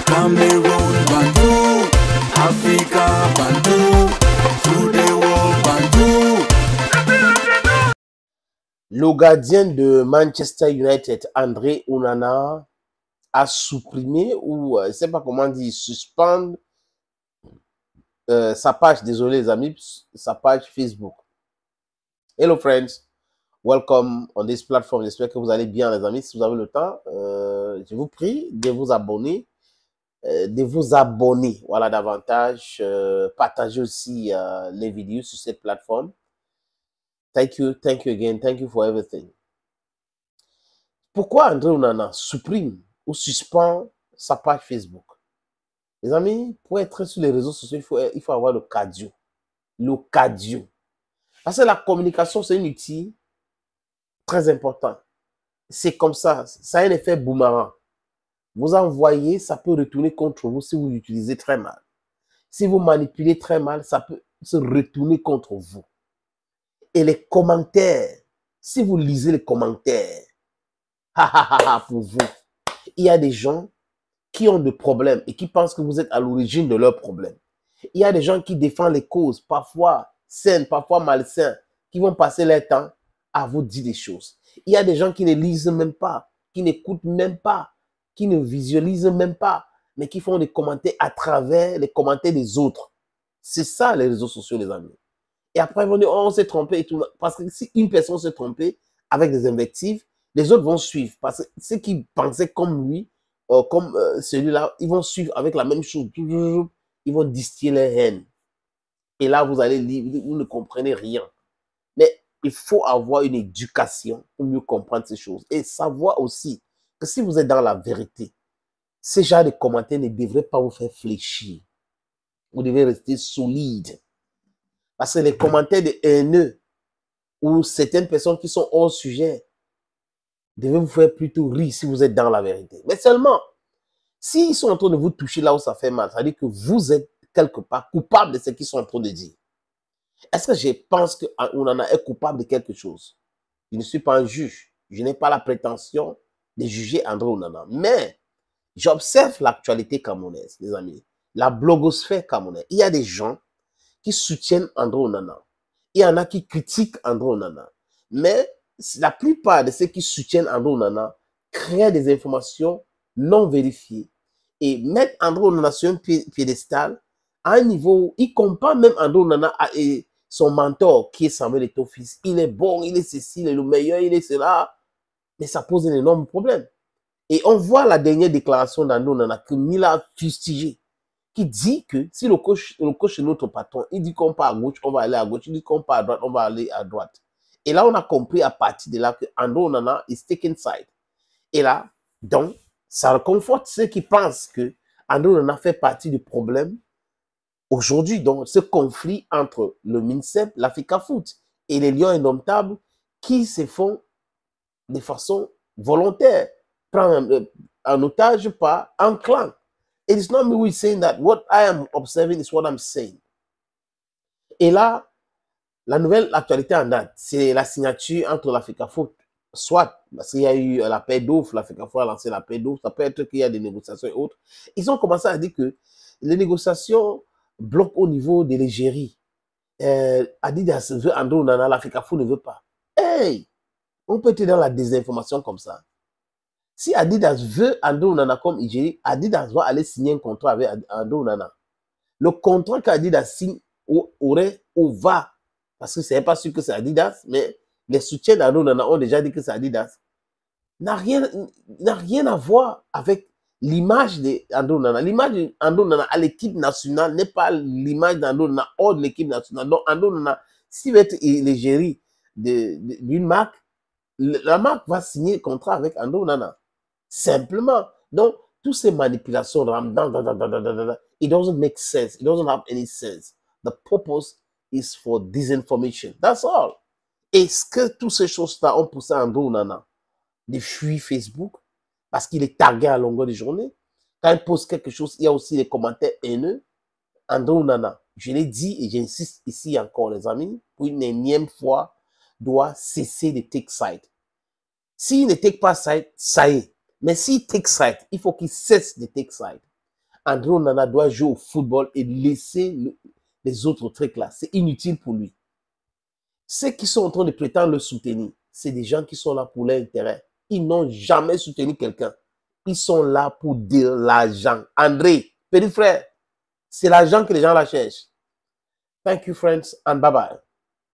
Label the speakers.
Speaker 1: Cameroon, Bantou, Africa, Bantou, through the world, Bantou.
Speaker 2: Le gardien de Manchester United, André Onana, a supprimé ou, je ne sais pas comment dire, suspendre sa page, désolé les amis, sa page Facebook. Hello friends, welcome on this platform. J'espère que vous allez bien les amis. Si vous avez le temps, je vous prie de vous abonner. Voilà, davantage. Partagez aussi les vidéos sur cette plateforme. Thank you again, thank you for everything. Pourquoi André Onana supprime ou suspend sa page Facebook? Les amis, pour être sur les réseaux sociaux, il faut avoir le cardio. Le cardio. Parce que la communication, c'est un outil très important. C'est comme ça a un effet boomerang. Vous envoyez, ça peut retourner contre vous si vous l'utilisez très mal. Si vous manipulez très mal, ça peut se retourner contre vous. Et les commentaires, si vous lisez les commentaires, pour vous, il y a des gens qui ont des problèmes et qui pensent que vous êtes à l'origine de leurs problèmes. Il y a des gens qui défendent les causes, parfois saines, parfois malsaines, qui vont passer leur temps à vous dire des choses. Il y a des gens qui ne lisent même pas, qui n'écoutent même pas, qui ne visualisent même pas, mais qui font des commentaires à travers les commentaires des autres. C'est ça les réseaux sociaux, les amis. Et après, ils vont dire, oh, on s'est trompé et tout. Parce que si une personne s'est trompée avec des invectives, les autres vont suivre. Parce que ceux qui pensaient comme lui, comme celui-là, ils vont suivre avec la même chose. Ils vont distiller leur haine. Et là, vous allez lire, vous ne comprenez rien. Mais il faut avoir une éducation pour mieux comprendre ces choses. Et savoir aussi que si vous êtes dans la vérité, ces genres de commentaires ne devraient pas vous faire fléchir. Vous devez rester solide. Parce que les commentaires de haineux ou certaines personnes qui sont hors sujet devraient vous faire plutôt rire si vous êtes dans la vérité. Mais seulement, s'ils sont en train de vous toucher là où ça fait mal, ça veut dire que vous êtes quelque part coupable de ce qu'ils sont en train de dire. Est-ce que je pense qu'on est coupable de quelque chose? Je ne suis pas un juge. Je n'ai pas la prétention de juger André Onana. Mais j'observe l'actualité camerounaise, les amis. La blogosphère camerounaise. Il y a des gens qui soutiennent André Onana. Il y en a qui critiquent André Onana. Mais la plupart de ceux qui soutiennent André Onana créent des informations non vérifiées et mettent André Onana sur un piédestal à un niveau où il compare même André Onana et son mentor qui est Samuel Eto'o-Fils. Il est bon, il est ceci, il est le meilleur, il est cela. Mais ça pose un énorme problème. Et on voit la dernière déclaration d'André Onana que Mila a fustigé, qui dit que si le coach est notre patron, il dit qu'on part à gauche, on va aller à gauche, il dit qu'on part à droite, on va aller à droite. Et là, on a compris à partir de là que André Onana is taking side. Et là, donc, ça réconforte ceux qui pensent que André Onana fait partie du problème aujourd'hui. Donc, ce conflit entre le MINSEP, l'Africa Foot et les Lions Indomptables qui se font de façon volontaire, prendre en otage par un clan. It is not me who is saying that. What I am observing is what I'm saying. Et là, la nouvelle actualité en date, c'est la signature entre l'Africa Foot, soit parce qu'il y a eu la paix d'offres, l'Africa Foot a lancé la paix d'offres, ça peut être qu'il y a des négociations et autres. Ils ont commencé à dire que les négociations bloquent au niveau de l'égérie. Adidas veut André Onana, l'Africa Foot ne veut pas. Hey! On peut être dans la désinformation comme ça. Si Adidas veut André Onana comme égérie, Adidas va aller signer un contrat avec André Onana. Le contrat qu'Adidas signe aurait ou va, parce que c'est pas sûr que c'est Adidas, mais les soutiens d'André Onana ont déjà dit que c'est Adidas, n'a rien à voir avec l'image d'André Onana. L'image d'André Onana à l'équipe nationale n'est pas l'image d'André Onana hors de l'équipe nationale. Donc André Onana, s'il veut être l'égérie d'une marque, la marque va signer un contrat avec André Onana. Simplement. Donc, toutes ces manipulations, it doesn't make sense. It doesn't have any sense. The purpose is for disinformation. That's all. Est-ce que toutes ces choses-là ont poussé André Onana de fuir Facebook parce qu'il est tagué à longueur de journée? Quand il pose quelque chose, il y a aussi des commentaires haineux. André Onana, je l'ai dit et j'insiste ici encore, les amis, pour une énième fois, doit cesser de take side. S'il ne take pas side, ça y est. Mais s'il take side, il faut qu'il cesse de take side. André Onana doit jouer au football et laisser les autres trucs là. C'est inutile pour lui. Ceux qui sont en train de prétendre le soutenir, c'est des gens qui sont là pour leur intérêt. Ils n'ont jamais soutenu quelqu'un. Ils sont là pour dire l'argent. André, petit frère, c'est l'argent que les gens la cherchent. Thank you, friends, and bye-bye.